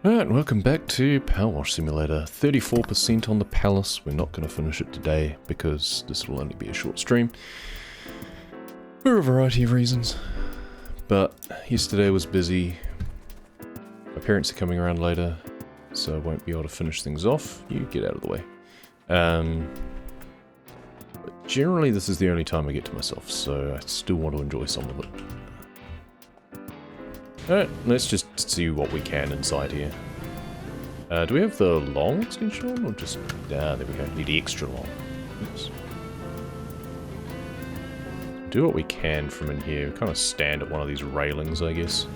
Alright, welcome back to Power Wash Simulator. 34% on the Palace. We're not going to finish it today because this will only be a short stream. For a variety of reasons. But yesterday was busy. My parents are coming around later, so I won't be able to finish things off. You get out of the way. But generally this is the only time I get to myself, so I still want to enjoy some of it. Alright, let's just see what we can inside here. Do we have the long extension on, or just... there we go, need the extra long. Oops. Do what we can from in here, kind of stand at one of these railings, I guess.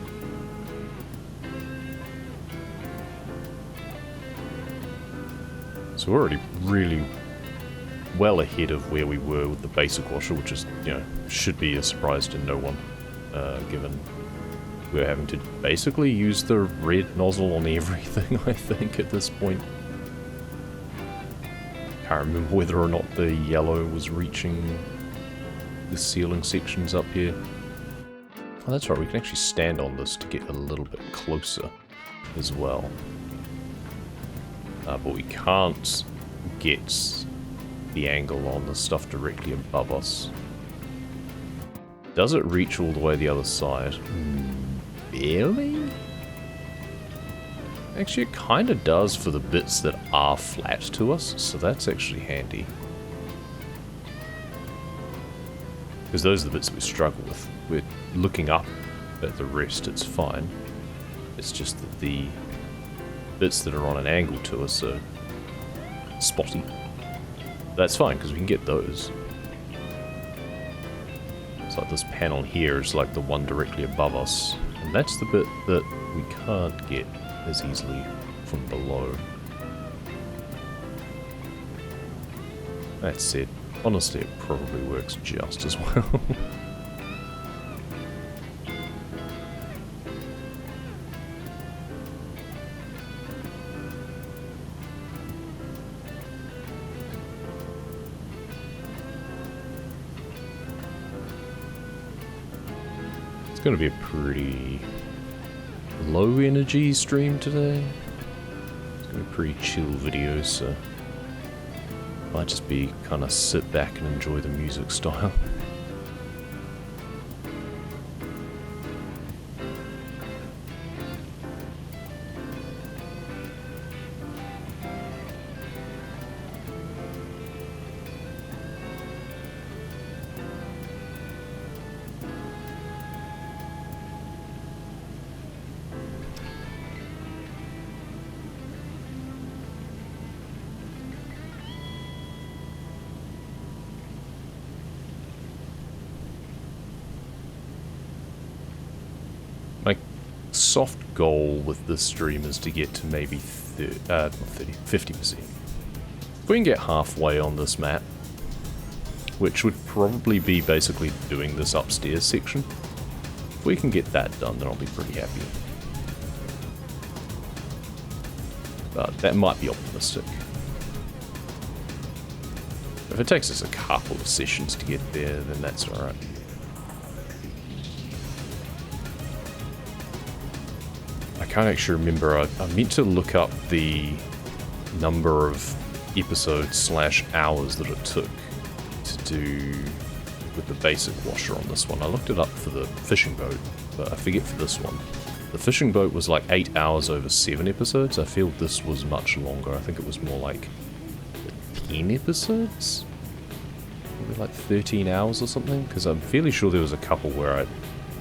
So we're already really well ahead of where we were with the basic washer, which is, you know, should be a surprise to no one, given we're having to basically use the red nozzle on everything, I think, at this point. Can't remember whether or not the yellow was reaching the ceiling sections up here. Oh, that's right, we can actually stand on this to get a little bit closer as well. But we can't get the angle on the stuff directly above us. Does it reach all the way the other side? Barely? Actually, it kind of does for the bits that are flat to us, so that's actually handy. Because those are the bits that we struggle with. We're looking up at the rest, it's fine. It's just that the bits that are on an angle to us are spotty. That's fine, because we can get those. It's like this panel here is like the one directly above us. And that's the bit that we can't get as easily from below. That said, honestly it probably works just as well. It's going to be a pretty low energy stream today. It's going to be a pretty chill video, so might just be kind of sit back and enjoy the music style. My soft goal with this stream is to get to maybe 50%. If we can get halfway on this map, which would probably be basically doing this upstairs section, if we can get that done, then I'll be pretty happy. But that might be optimistic. If it takes us a couple of sessions to get there, then that's alright. I can't actually remember, I meant to look up the number of episodes / hours that it took to do with the basic washer on this one. I looked it up for the fishing boat, but I forget for this one. The fishing boat was like 8 hours over 7 episodes. I feel this was much longer. I think it was more like 10 episodes? Maybe like 13 hours or something? Because I'm fairly sure there was a couple where I,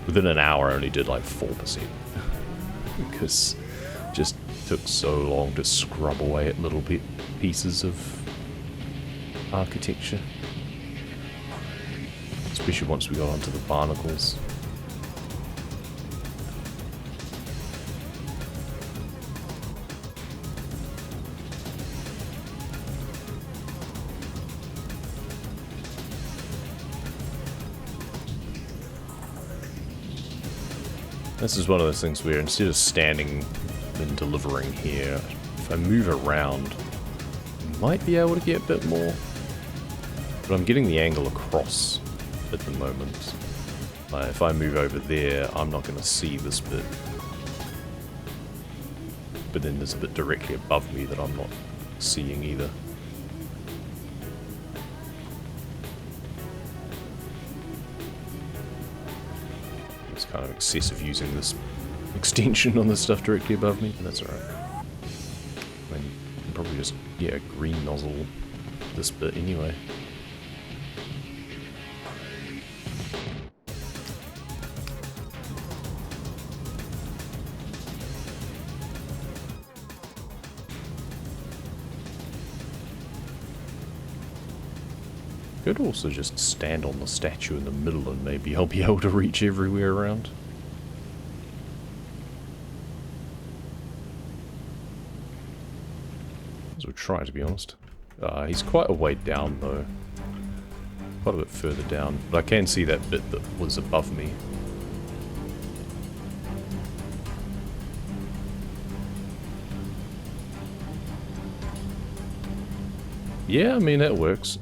within an hour, I only did like 4%. Because it just took so long to scrub away at little pieces of architecture. Especially once we got onto the barnacles. This is one of those things where instead of standing and delivering here, if I move around, I might be able to get a bit more. But I'm getting the angle across at the moment. If I move over there, I'm not going to see this bit. But then there's a bit directly above me that I'm not seeing either. It's kind of excessive using this extension on the stuff directly above me, but that's alright. I mean, you can probably just, yeah, green nozzle this bit anyway. Could also just stand on the statue in the middle and maybe I'll be able to reach everywhere around. As we'll try, to be honest. He's quite a way down though. Quite a bit further down. But I can see that bit that was above me. Yeah, I mean, that works.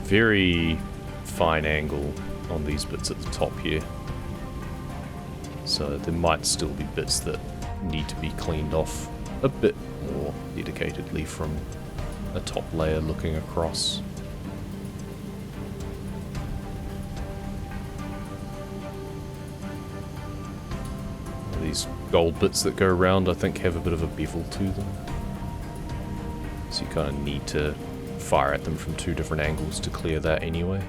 Very fine angle on these bits at the top here. So there might still be bits that need to be cleaned off a bit more dedicatedly from a top layer looking across. These gold bits that go around, I think, have a bit of a bevel to them. So you kind of need to fire at them from two different angles to clear that anyway.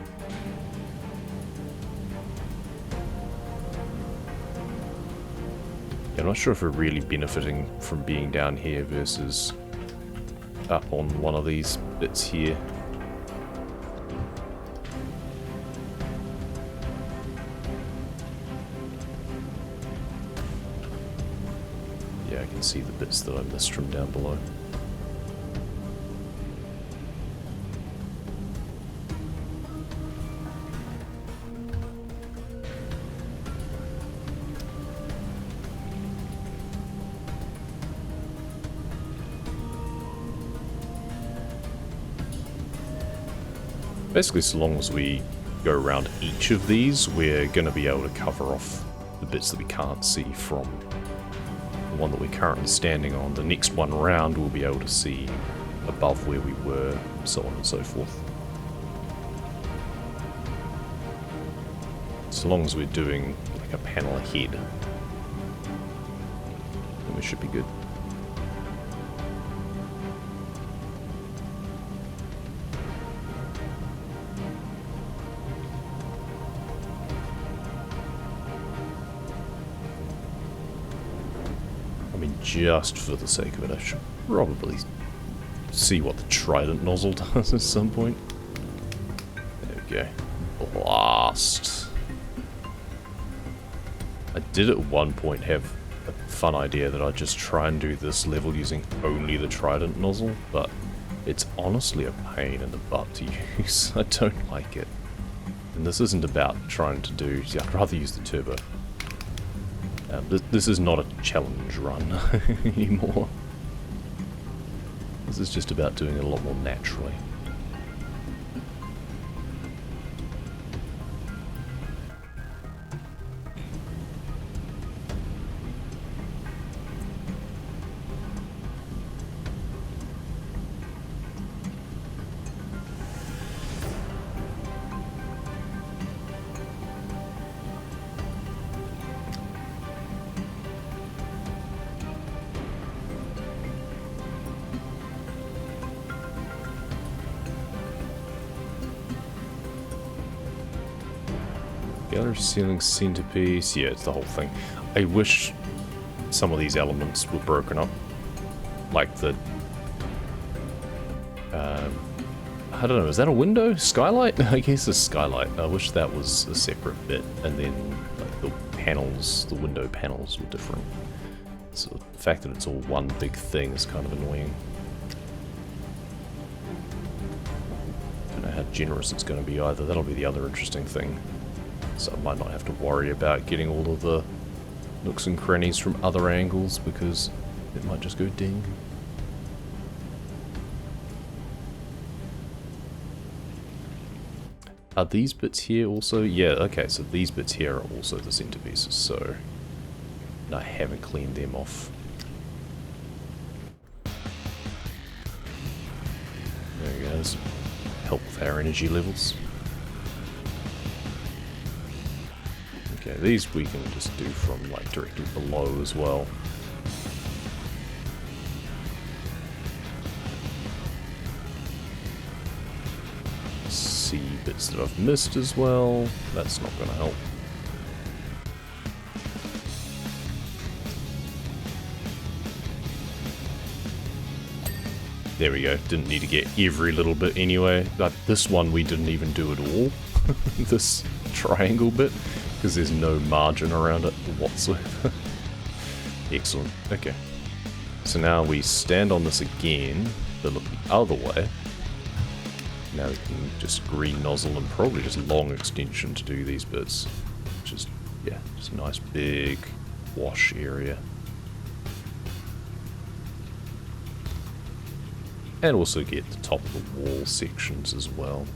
Yeah, I'm not sure if we're really benefiting from being down here versus up on one of these bits here. Yeah, I can see the bits that I missed from down below. Basically, so long as we go around each of these, we're going to be able to cover off the bits that we can't see from the one that we're currently standing on. The next one round, we'll be able to see above where we were, so on and so forth. So long as we're doing like a panel ahead, then we should be good. Just for the sake of it, I should probably see what the trident nozzle does at some point. There we go. Blast. I did at one point have a fun idea that I'd just try and do this level using only the trident nozzle, but it's honestly a pain in the butt to use. I don't like it. And this isn't about trying to do... See, I'd rather use the turbo. This is not a challenge run anymore. This is just about doing it a lot more naturally. Gallery ceiling centerpiece, yeah, it's the whole thing. I wish some of these elements were broken up. Like the... I don't know, is that a window? Skylight? I guess a skylight. I wish that was a separate bit, and then like, the panels, the window panels were different. So the fact that it's all one big thing is kind of annoying. Don't know how generous it's going to be either. That'll be the other interesting thing. So I might not have to worry about getting all of the nooks and crannies from other angles because it might just go ding. Are these bits here also? Yeah, okay, so these bits here are also the centerpieces, so And I haven't cleaned them off. There we go. This help with our energy levels. Okay, these we can just do from like directly below as well. See bits that I've missed as well. That's not going to help. There we go. Didn't need to get every little bit anyway. Like this one we didn't even do at all. This triangle bit. Because there's no margin around it whatsoever. Excellent. Okay. So now we stand on this again, but look the other way. Now we can just green nozzle and probably just long extension to do these bits. Which is, yeah, just a nice big wash area. And also get the top of the wall sections as well.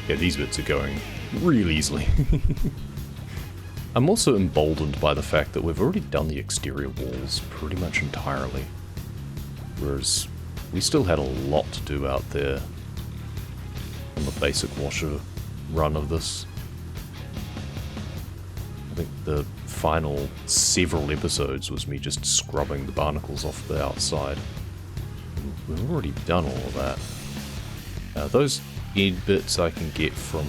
Yeah, these bits are going real easily. I'm also emboldened by the fact that we've already done the exterior walls pretty much entirely. Whereas we still had a lot to do out there on the basic washer run of this. I think the final several episodes was me just scrubbing the barnacles off the outside. And we've already done all of that. Those end bits I can get from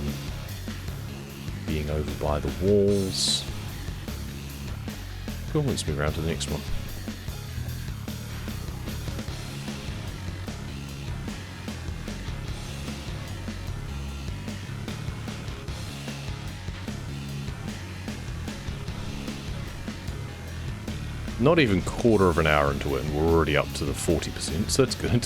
being over by the walls. Cool, let's move around to the next one. Not even quarter of an hour into it and we're already up to the 40%, so that's good.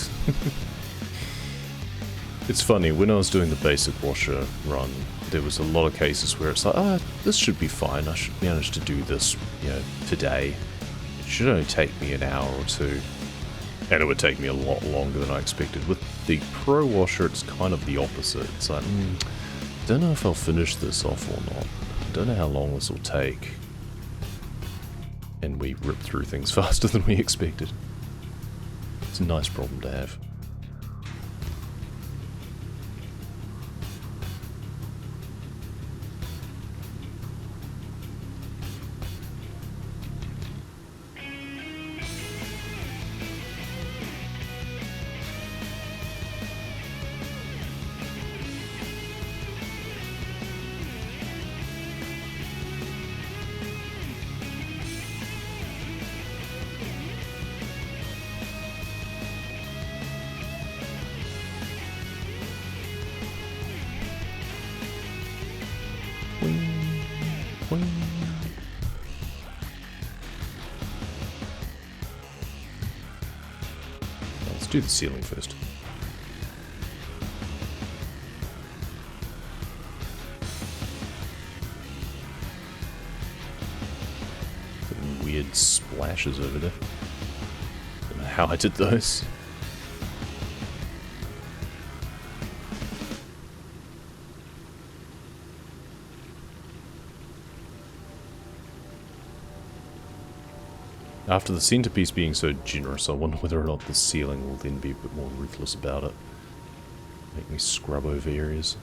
It's funny, when I was doing the basic washer run, there was a lot of cases where it's like, this should be fine, I should manage to do this, you know, today. It should only take me an hour or two. And it would take me a lot longer than I expected. With the Pro Washer, it's kind of the opposite. It's like, don't know if I'll finish this off or not. Don't know how long this will take. And we rip through things faster than we expected. It's a nice problem to have. Let's do the ceiling first. Some weird splashes over there. Don't know how I did those. After the centerpiece being so generous, I wonder whether or not the ceiling will then be a bit more ruthless about it. Make me scrub over areas.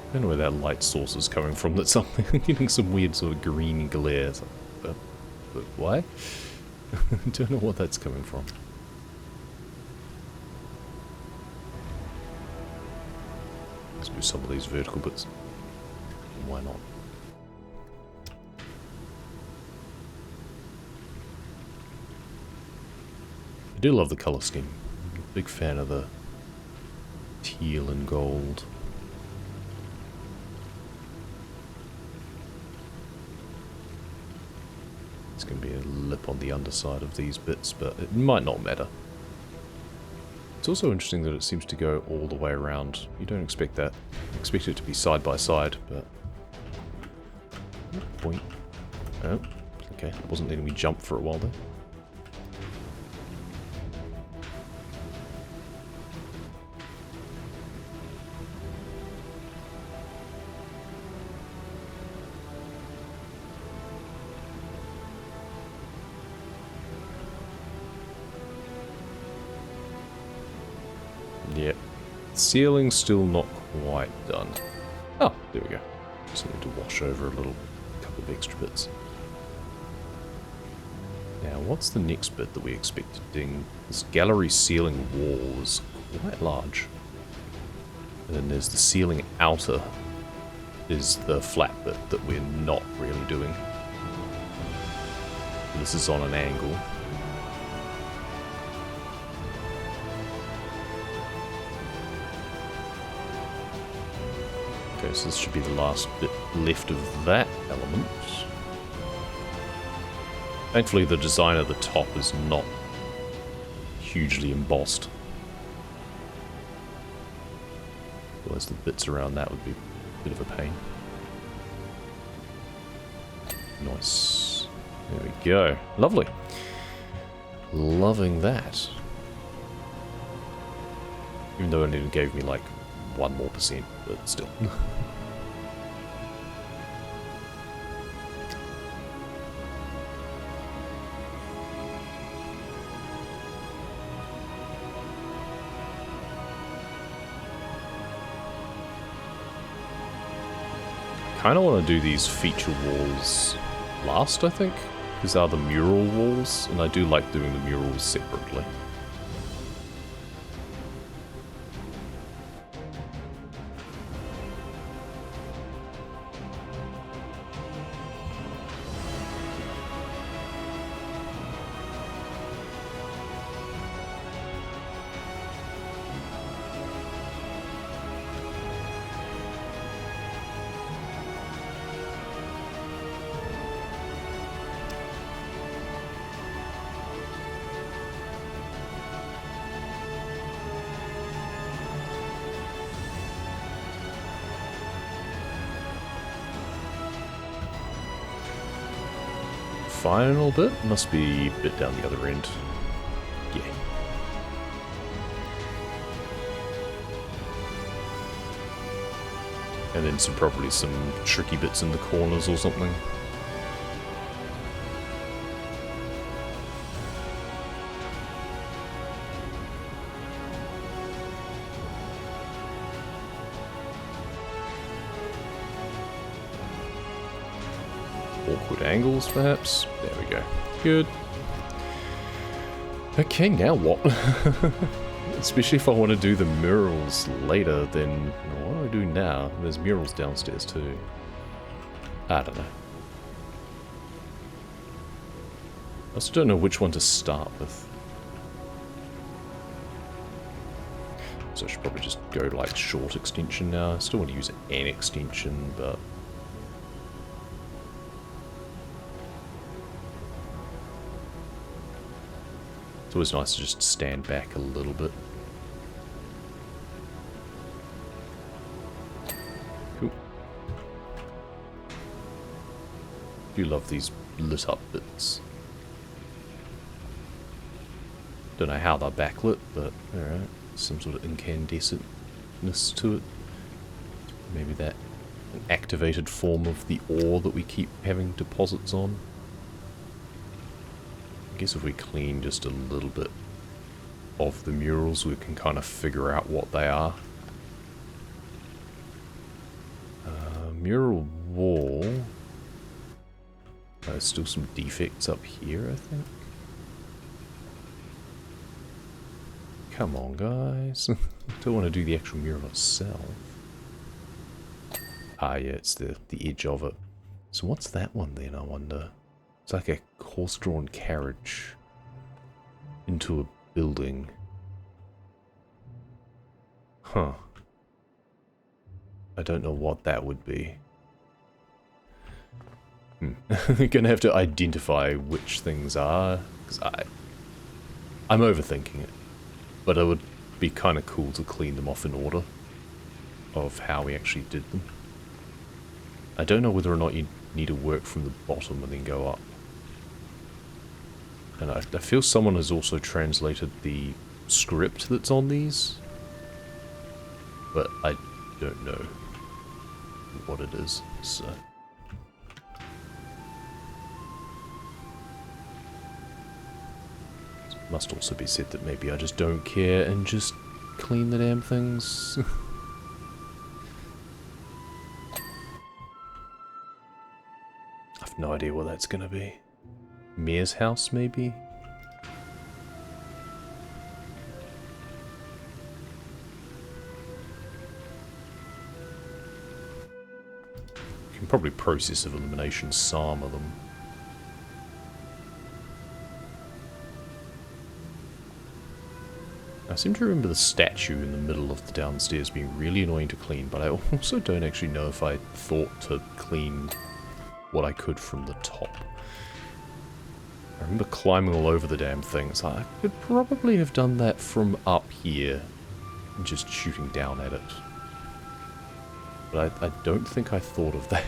I don't know where that light source is coming from. That's something. I'm getting some weird sort of green glare. But why? I don't know what that's coming from. Let's do some of these vertical bits. Why not? I do love the colour scheme. Big fan of the teal and gold. It's going to be a lip on the underside of these bits, but it might not matter. It's also interesting that it seems to go all the way around. You don't expect that. You expect it to be side by side, but... Point. Oh, okay. It wasn't letting me jump for a while there. Yep. Ceiling's still not quite done. Oh, there we go. Just need to wash over a couple of extra bits. Now, what's the next bit that we expect to ding? This gallery ceiling wall is quite large. And then there's the ceiling outer is the flat bit that we're not really doing. This is on an angle. Okay, so this should be the last bit left of that element. Thankfully, the design at the top is not hugely embossed. Otherwise, the bits around that would be a bit of a pain. Nice. There we go. Lovely. Loving that. Even though it only gave me like 1% more, but still. Kind of want to do these feature walls last, I think. These are the mural walls, and I do like doing the murals separately. Final bit must be a bit down the other end. Yeah. And then probably some tricky bits in the corners or something. Awkward angles, perhaps. There we go. Good. Okay, now what? Especially if I want to do the murals later, then what do I do now? There's murals downstairs too. I don't know. I still don't know which one to start with. So I should probably just go like short extension now. I still want to use an extension, but... It's always nice to just stand back a little bit. Cool. Do love these lit up bits. Don't know how they're backlit, but alright. Some sort of incandescentness to it. Maybe that an activated form of the ore that we keep having deposits on. I guess if we clean just a little bit of the murals, we can kind of figure out what they are. Mural wall. There's still some defects up here, I think. Come on, guys. Don't want to do the actual mural itself. Ah, yeah, it's the edge of it. So what's that one then, I wonder? It's like a horse-drawn carriage into a building. Huh. I don't know what that would be. You're gonna have to identify which things are, because I'm overthinking it. But it would be kind of cool to clean them off in order of how we actually did them. I don't know whether or not you need to work from the bottom and then go up. And I feel someone has also translated the script that's on these, but I don't know what it is, so... It must also be said that maybe I just don't care and just clean the damn things. I've no idea what that's gonna be. Mayor's house, maybe? You can probably process of elimination some of them. I seem to remember the statue in the middle of the downstairs being really annoying to clean, but I also don't actually know if I thought to clean what I could from the top. I remember climbing all over the damn thing, so I could probably have done that from up here, and just shooting down at it. But I don't think I thought of that.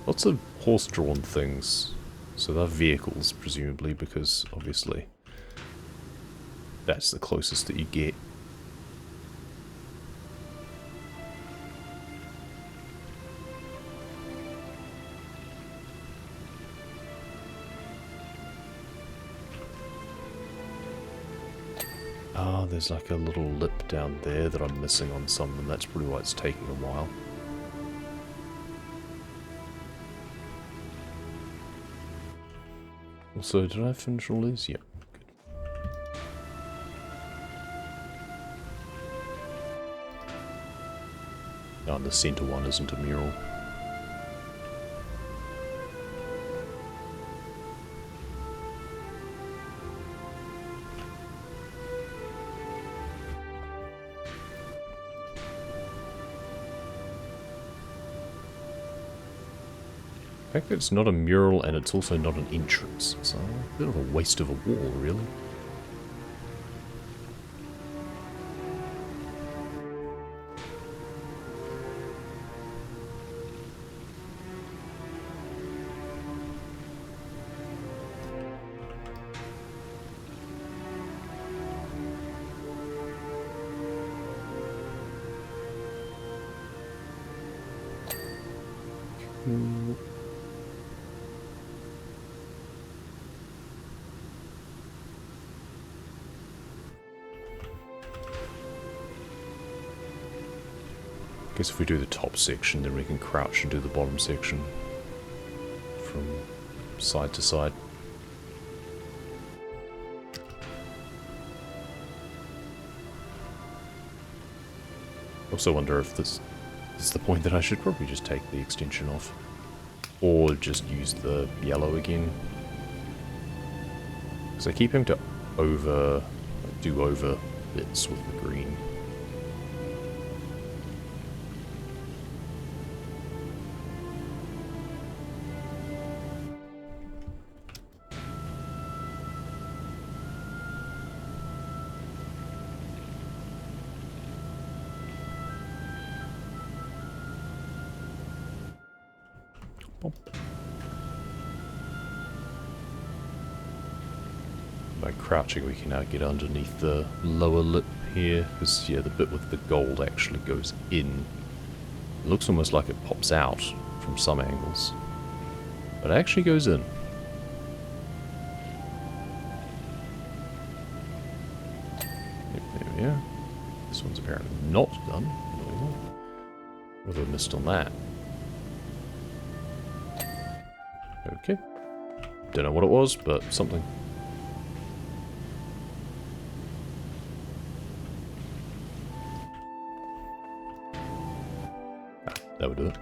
Lots of horse-drawn things. So they're vehicles, presumably, because obviously that's the closest that you get. Ah, there's like a little lip down there that I'm missing on some, and that's probably why it's taking a while. Also, did I finish all these? Yeah, good. Oh, and the center one isn't a mural. The fact that it's not a mural and it's also not an entrance. It's a bit of a waste of a wall, really. I guess if we do the top section, then we can crouch and do the bottom section from side to side. Also wonder if this is the point that I should probably just take the extension off. Or just use the yellow again. Because I keep having to do over bits with the green. By crouching we can now get underneath the lower lip here, because yeah, the bit with the gold actually goes in. It looks almost like it pops out from some angles, but it actually goes in. There we are. This one's apparently not done. What have I missed on that? Okay. Don't know what it was, but something. That would do it.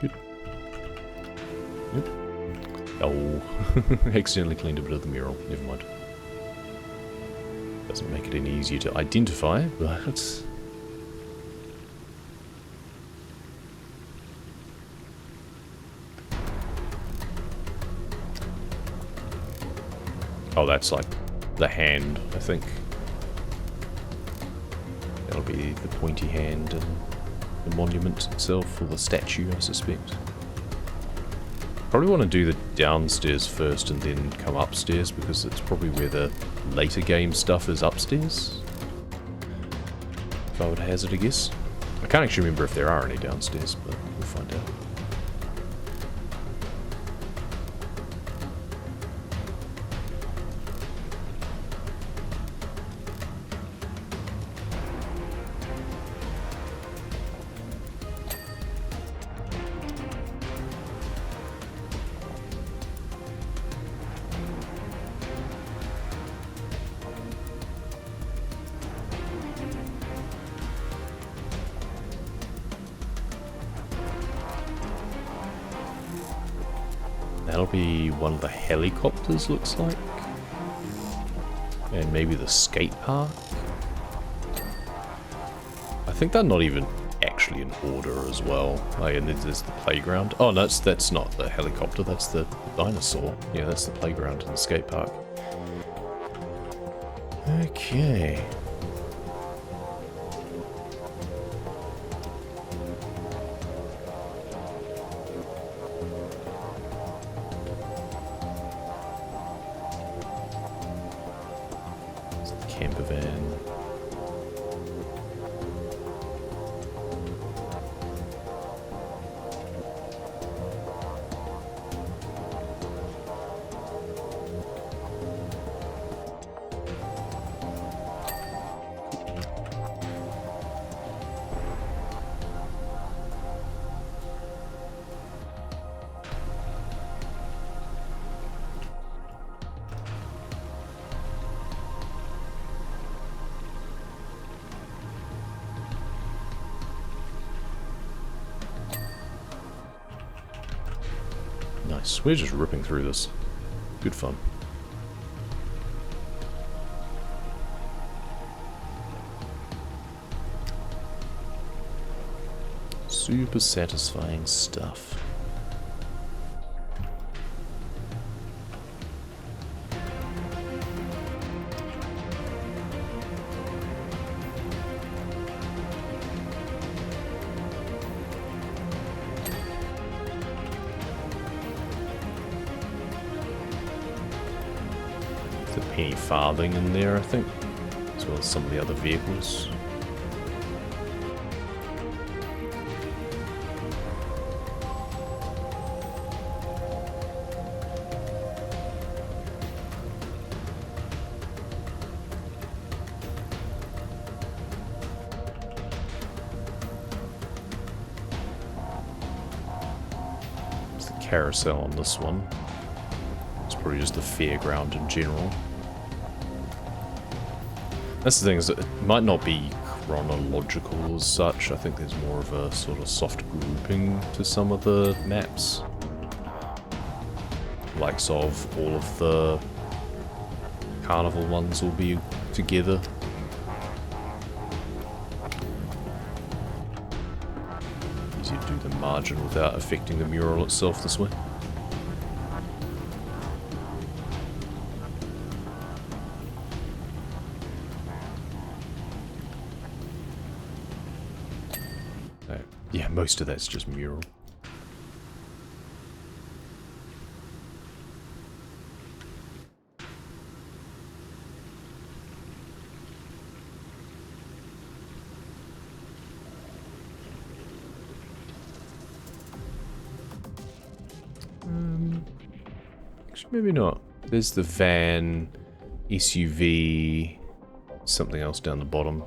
Good. Yep. Oh, accidentally cleaned a bit of the mural. Never mind. Doesn't make it any easier to identify, but... Oh, that's like the hand, I think. That'll be the pointy hand and the monument itself, or the statue, I suspect. Probably want to do the downstairs first and then come upstairs, because it's probably where the later game stuff is upstairs. If I would hazard a guess. I can't actually remember if there are any downstairs, but we'll find out. That'll be one of the helicopters, looks like. And maybe the skate park. I think they're not even actually in order as well. Oh, and there's the playground. Oh, no, that's not the helicopter, that's the dinosaur. Yeah, that's the playground and the skate park. Okay. Camper van. Nice. We're just ripping through this. Good fun. Super satisfying stuff. The penny farthing in there, I think, as well as some of the other vehicles. It's the carousel on this one. Probably just the fairground in general. That's the thing, is that it might not be chronological as such. I think there's more of a sort of soft grouping to some of the maps. Likes of all of the carnival ones will be together. Easy to do the margin without affecting the mural itself this way. Yeah, most of that's just mural. Actually, maybe not. There's the van, SUV, something else down the bottom.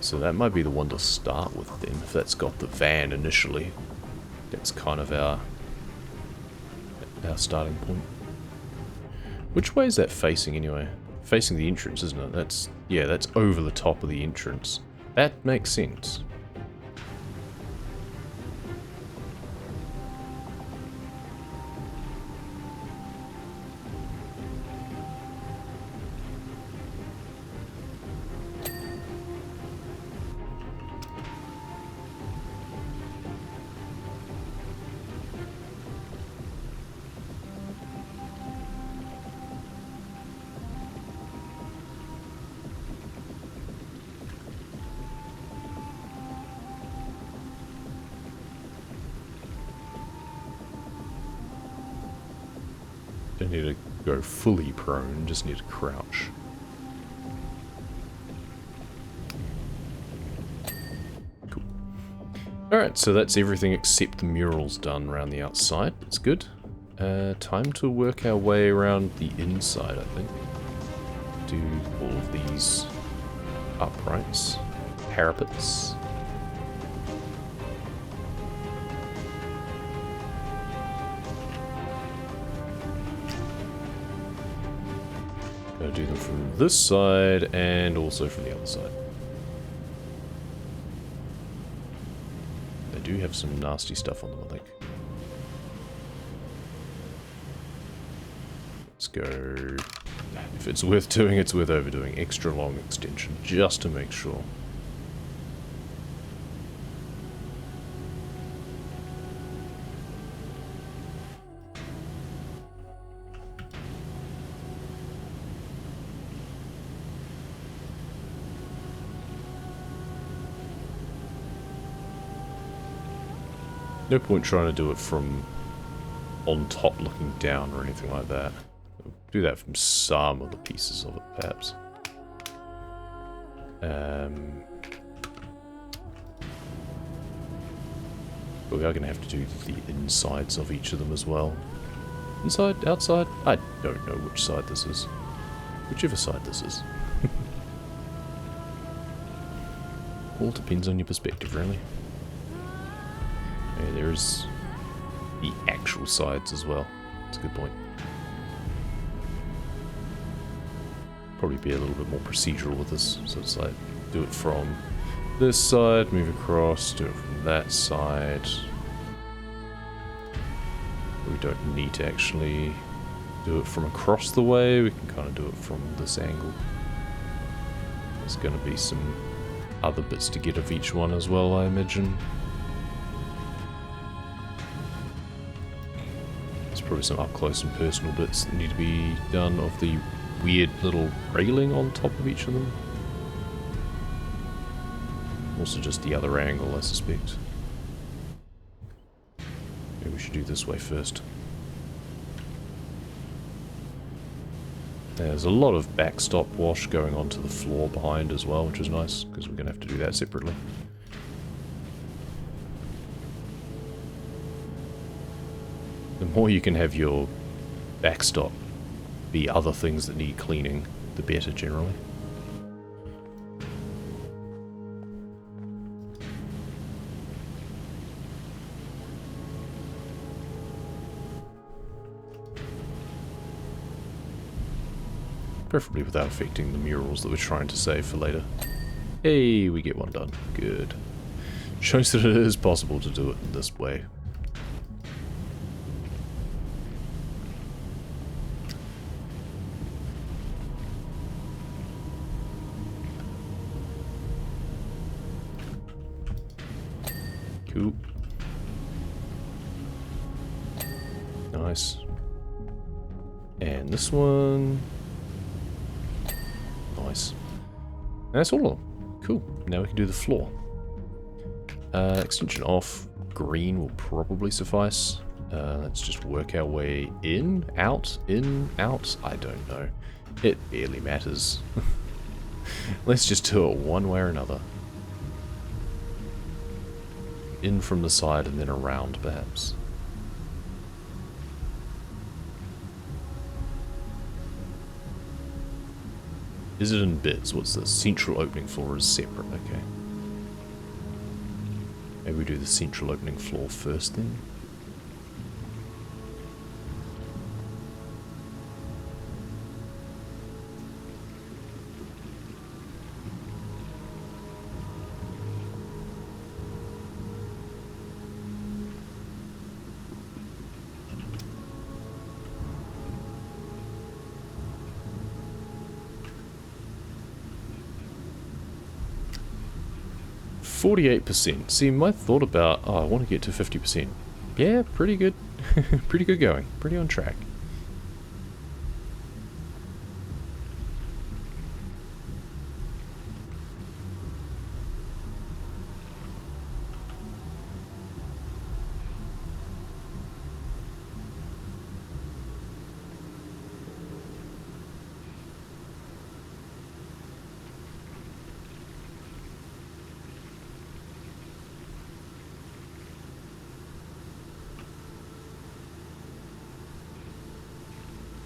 So that might be the one to start with then, if that's got the van initially. That's kind of our starting point. Which way is that facing anyway? Facing the entrance, isn't it? That's, yeah, that's over the top of the entrance. That makes sense. Don't need to go fully prone, just need to crouch. Cool. Alright, so that's everything except the murals done around the outside. That's good. Time to work our way around the inside, I think. Do all of these uprights, parapets. Gonna do them from this side and also from the other side. They do have some nasty stuff on them, I think. Let's go... If it's worth doing, it's worth overdoing. Extra long extension, just to make sure. No point trying to do it from on top looking down or anything like that. We'll do that from some of the pieces of it, perhaps. But we are going to have to do the insides of each of them as well. Inside, outside? I don't know which side this is. Whichever side this is. All depends on your perspective, really. Okay, there's the actual sides as well. That's a good point. Probably be a little bit more procedural with this. So it's like, do it from this side, move across, do it from that side. We don't need to actually do it from across the way, we can kind of do it from this angle. There's going to be some other bits to get of each one as well, I imagine. There's probably some up close and personal bits that need to be done of the weird little railing on top of each of them. Also just the other angle, I suspect. Maybe we should do this way first. There's a lot of backstop wash going onto the floor behind as well, which is nice, because we're going to have to do that separately. The more you can have your backstop be other things that need cleaning, the better generally. Preferably without affecting the murals that we're trying to save for later. Hey, we get one done. Good. Shows that it is possible to do it in this way. Cool. Nice. And this one... Nice. That's all of them. Cool. Now we can do the floor. Extension off. Green will probably suffice. Let's just work our way in, out, I don't know. It barely matters. Let's just do it one way or another. In from the side and then around, perhaps. Is it in bits? What's the central opening floor is separate, okay. Maybe we do the central opening floor first then. %. See, my thought about, oh, I want to get to 50%. Yeah, pretty good. Pretty good going. Pretty on track.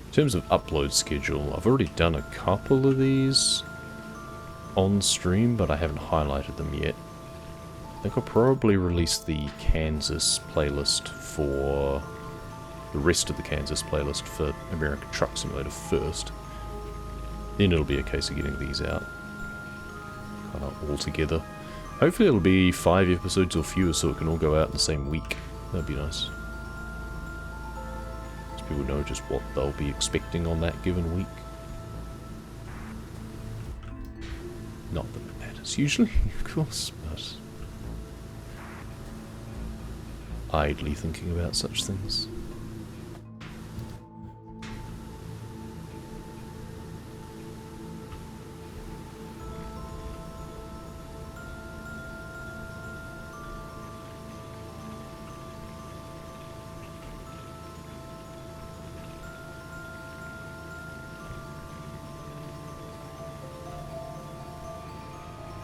In terms of upload schedule, I've already done a couple of these on stream, but I haven't highlighted them yet. I think I'll probably release the Kansas playlist for the rest of the Kansas playlist for American Truck Simulator first. Then it'll be a case of getting these out all together. Hopefully it'll be 5 episodes or fewer so it can all go out in the same week. That'd be nice. People know just what they'll be expecting on that given week. Not that it matters usually, of course, but idly thinking about such things.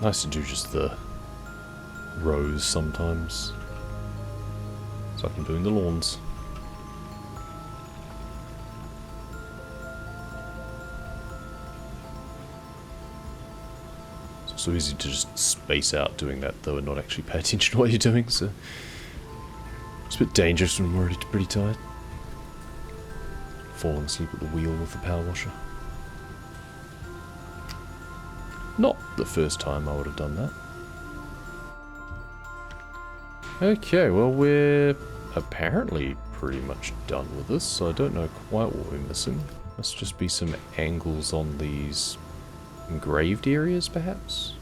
Nice to do just the rows sometimes. It's like I'm doing the lawns. It's so easy to just space out doing that though and not actually pay attention to what you're doing, so it's a bit dangerous when I'm already pretty tired. Falling asleep at the wheel with the power washer. Not the first time I would have done that. Okay, well we're apparently pretty much done with this, so I don't know quite what we're missing. Must just be some angles on these engraved areas, perhaps?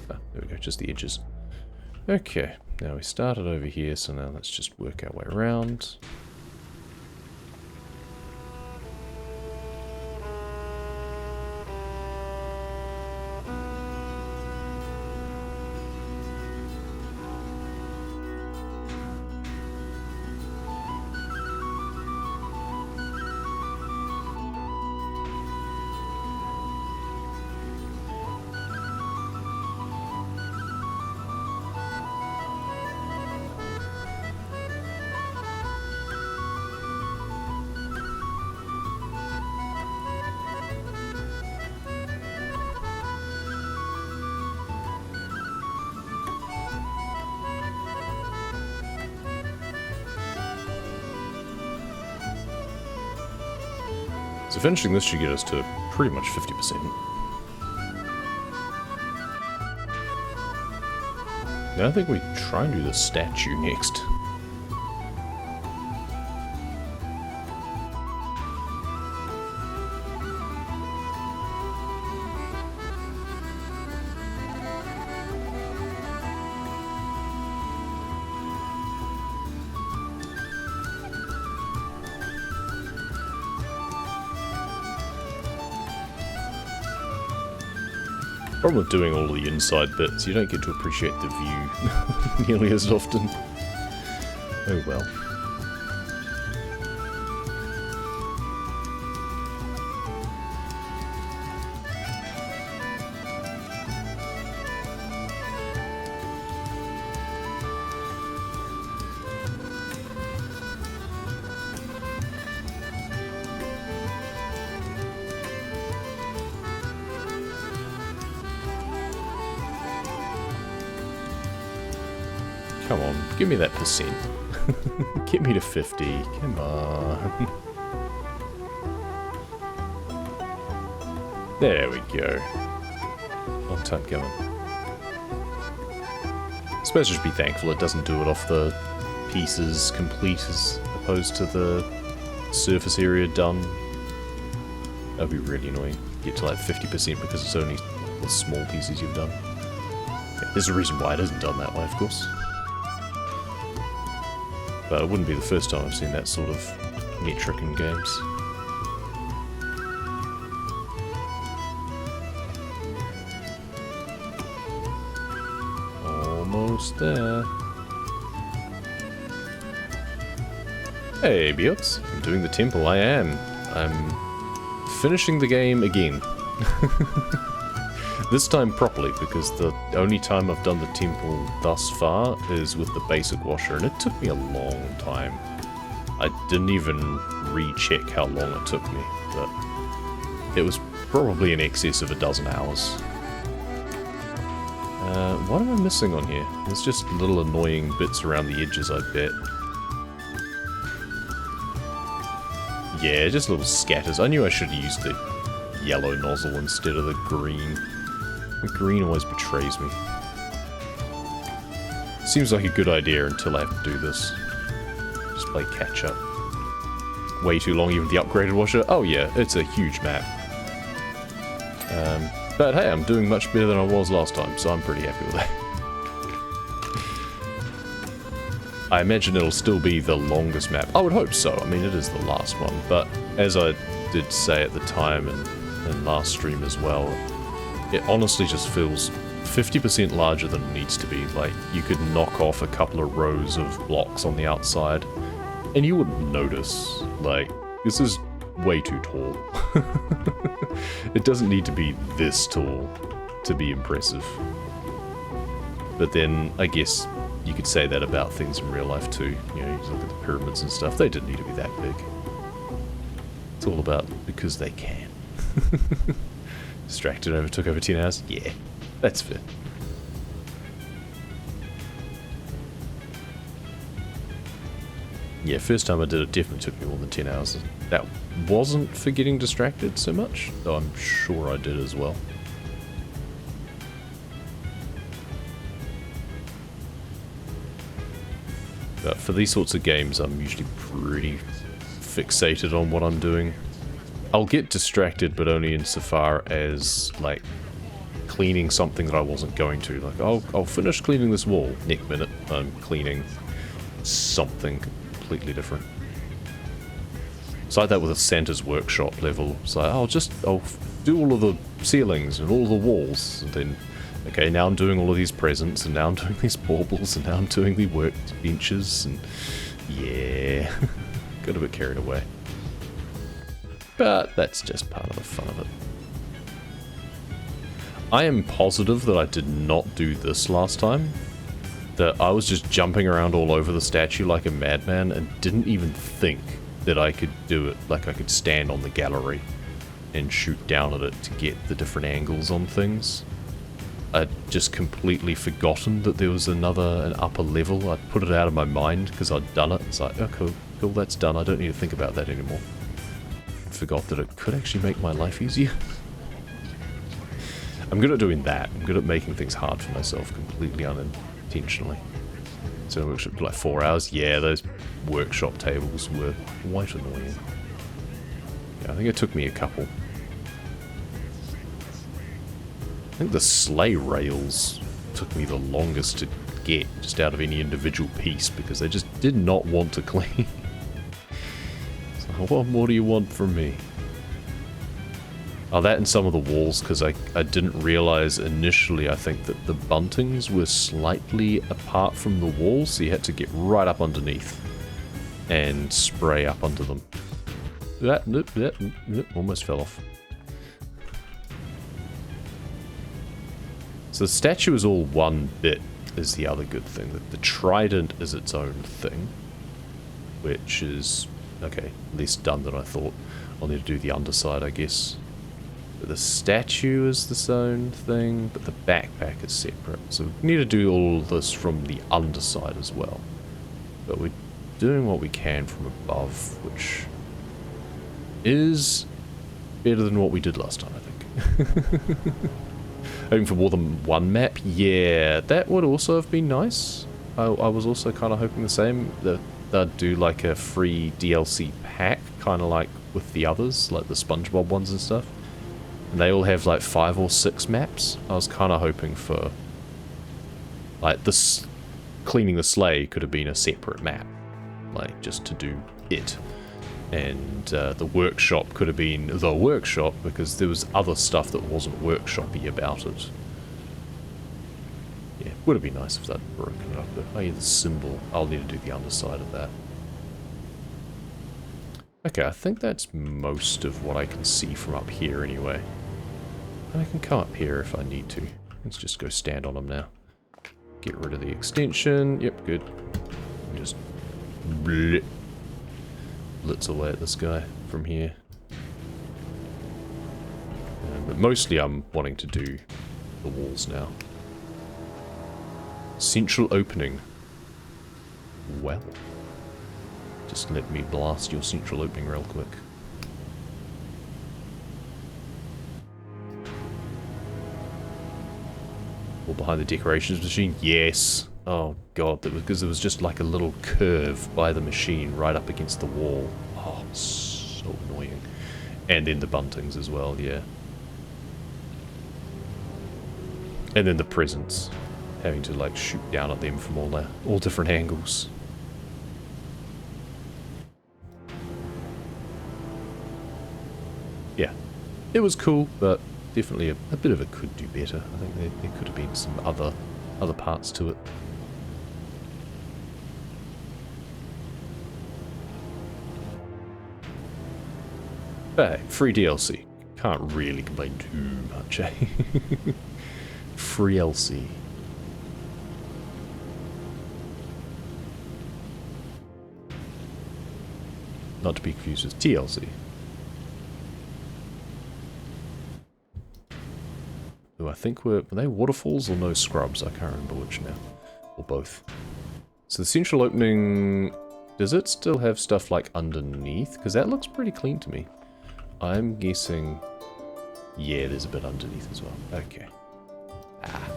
Ah, there we go, just the edges. Okay, now we started over here, so now let's just work our way around. So finishing this should get us to pretty much 50%. Now I think we try and do the statue next. Problem with doing all the inside bits, you don't get to appreciate the view nearly as often. Oh well. Come on, give me that percent. Get me to 50. Come on. There we go. Long time coming. I suppose just be thankful it doesn't do it off the pieces complete as opposed to the surface area done. That'd be really annoying. Get to like 50% because it's only the small pieces you've done. Yeah, there's a reason why it isn't done that way, of course. But it wouldn't be the first time I've seen that sort of metric in games. Almost there. Hey, Biots. I'm doing the temple, I am. I'm finishing the game again. This time properly, because the only time I've done the temple thus far is with the basic washer, and it took me a long time. I didn't even recheck how long it took me, but it was probably in excess of a dozen hours. What am I missing on here? There's just little annoying bits around the edges, I bet. Yeah, just little scatters. I knew I should have used the yellow nozzle instead of the green. The green always betrays me. Seems like a good idea until I have to do this. Just play catch up. Way too long even with the upgraded washer. Oh yeah, it's a huge map. But hey, I'm doing much better than I was last time, so I'm pretty happy with that. I imagine it'll still be the longest map. I would hope so. I mean, it is the last one, but as I did say at the time and last stream as well, it honestly just feels 50% larger than it needs to be. Like, you could knock off a couple of rows of blocks on the outside, and you wouldn't notice. Like, this is way too tall. It doesn't need to be this tall to be impressive. But then, I guess you could say that about things in real life too. You know, you look at the pyramids and stuff, they didn't need to be that big. It's all about because they can. Distracted took over 10 hours? Yeah, that's fair. Yeah, first time I did it definitely took me more than 10 hours. That wasn't for getting distracted so much, though I'm sure I did as well. But for these sorts of games, I'm usually pretty fixated on what I'm doing. I'll get distracted, but only insofar as, like, cleaning something that I wasn't going to. Like, I'll finish cleaning this wall. Next minute, I'm cleaning something completely different. It's like that with a Santa's Workshop level. It's like, I'll do all of the ceilings and all of the walls, and then, okay, now I'm doing all of these presents, and now I'm doing these baubles, and now I'm doing the workbenches, and yeah, got a bit carried away. But that's just part of the fun of it. I am positive that I did not do this last time. That I was just jumping around all over the statue like a madman and didn't even think that I could do it. Like I could stand on the gallery and shoot down at it to get the different angles on things. I'd just completely forgotten that there was an upper level. I'd put it out of my mind because I'd done it. It's like, oh cool, that's done. I don't need to think about that anymore. Forgot that it could actually make my life easier. I'm good at doing that. I'm good at making things hard for myself completely unintentionally. So I workshop for like 4 hours. Yeah, those workshop tables were quite annoying. Yeah, I think it took me a couple. I think the sleigh rails took me the longest to get just out of any individual piece because they just did not want to clean. What more do you want from me? Oh, that and some of the walls, because I didn't realize initially, I think, that the buntings were slightly apart from the walls, so you had to get right up underneath and spray up under them. Nope, almost fell off. So the statue is all one bit, is the other good thing. The trident is its own thing, which is... okay, less done than I thought. I'll need to do the underside, I guess. But the statue is its own thing, but the backpack is separate. So we need to do all this from the underside as well. But we're doing what we can from above, which is better than what we did last time, I think. Hoping for more than one map? Yeah, that would also have been nice. I was also kind of hoping the same, that they'd do like a free DLC pack, kind of like with the others, like the SpongeBob ones and stuff. And they all have like 5 or 6 maps. I was kind of hoping for, like, this cleaning the sleigh could have been a separate map, like just to do it. And the workshop could have been the workshop, because there was other stuff that wasn't workshop-y about it. Yeah, would have been nice if they'd broken it up. But, oh yeah, the symbol. I'll need to do the underside of that. Okay, I think that's most of what I can see from up here anyway. And I can come up here if I need to. Let's just go stand on them now. Get rid of the extension. Yep, good. Just blitz away at this guy from here. But mostly I'm wanting to do the walls now. Central opening. Well. Just let me blast your central opening real quick. Or behind the decorations machine? Yes. Oh god, that was because there was just like a little curve by the machine right up against the wall. Oh, so annoying. And then the buntings as well, yeah. And then the presents. Having to like shoot down at them from all different angles. Yeah, it was cool, but definitely a bit of it could do better. I think there could have been some other parts to it. But hey, free DLC. Can't really complain too much, eh? Free LC. Not to be confused with TLC. Ooh, I think were they waterfalls or no scrubs? I can't remember which now. Or both. So the central opening, does it still have stuff like underneath? Because that looks pretty clean to me. I'm guessing, yeah, there's a bit underneath as well. Okay. Ah.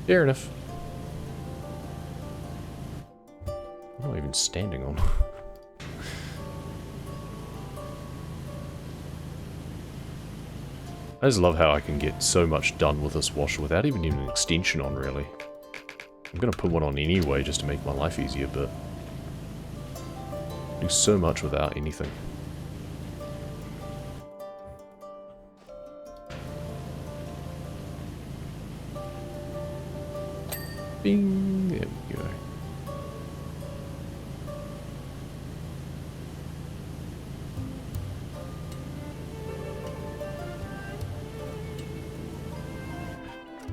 Fair enough. I'm not even standing on. I just love how I can get so much done with this washer without even needing an extension on, really. I'm going to put one on anyway just to make my life easier, but do so much without anything. Bing! There we go.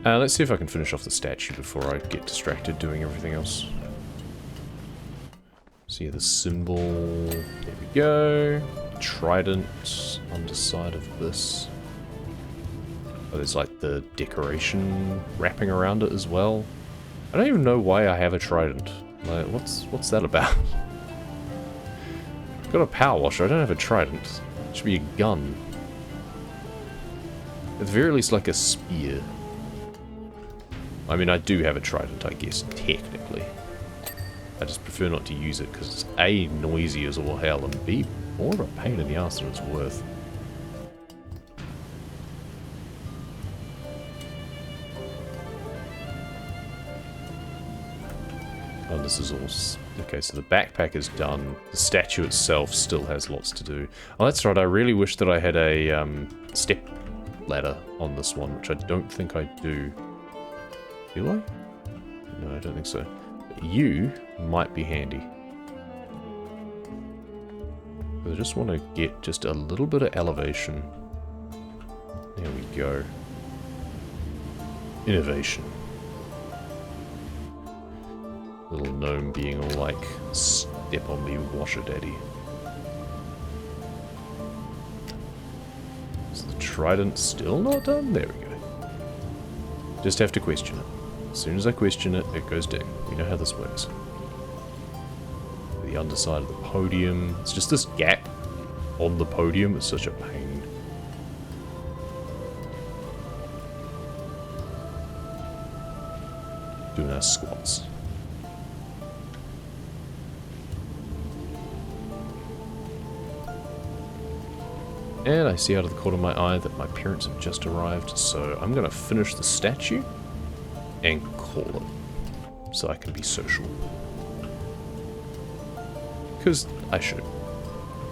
Let's see if I can finish off the statue before I get distracted doing everything else. So yeah, the symbol, there we go. Trident, underside of this. Oh, there's like the decoration wrapping around it as well. I don't even know why I have a trident. Like, what's that about? I've got a power washer, I don't have a trident. It should be a gun. At the very least like a spear. I mean, I do have a trident, I guess, technically. I just prefer not to use it because it's A, noisy as all hell, and B, more of a pain in the ass than it's worth. Oh, this is all... Okay, so the backpack is done. The statue itself still has lots to do. Oh, that's right, I really wish that I had a step ladder on this one, which I don't think I do. Do I? No, I don't think so. But you might be handy. I just want to get just a little bit of elevation. There we go. Innovation. Little gnome being all like, step on me, washer daddy. So the trident still not done? There we go. Just have to question it. As soon as I question it, it goes down. We know how this works. The underside of the podium. It's just this gap on the podium. It's such a pain. Doing our squats. And I see out of the corner of my eye that my parents have just arrived, so I'm going to finish the statue and call it, so I can be social. Because I should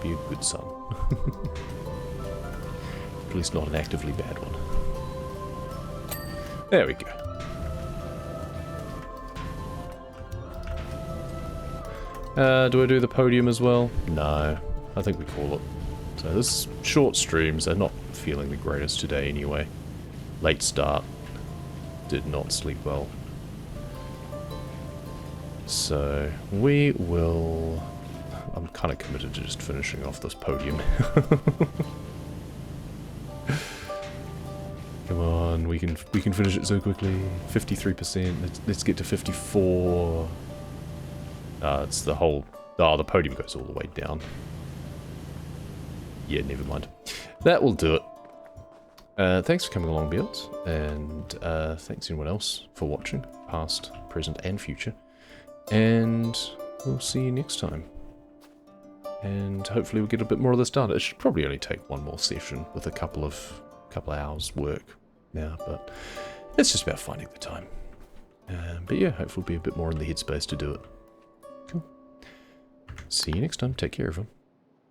be a good son. At least not an actively bad one. There we go. Do I do the podium as well? No, I think we call it. So this short streams, they're not feeling the greatest today anyway. Late start. Did not sleep well. So we will... I'm kind of committed to just finishing off this podium. Come on, we can finish it so quickly. 53%. Let's get to 54. It's the whole... Oh, the podium goes all the way down. Yeah, never mind. That will do it. Thanks for coming along, Beards, and thanks anyone else for watching, past, present, and future. And we'll see you next time. And hopefully we'll get a bit more of this done. It should probably only take one more session with a couple of hours work now, but it's just about finding the time. But yeah, hopefully we'll be a bit more in the headspace to do it. Cool. See you next time. Take care, everyone.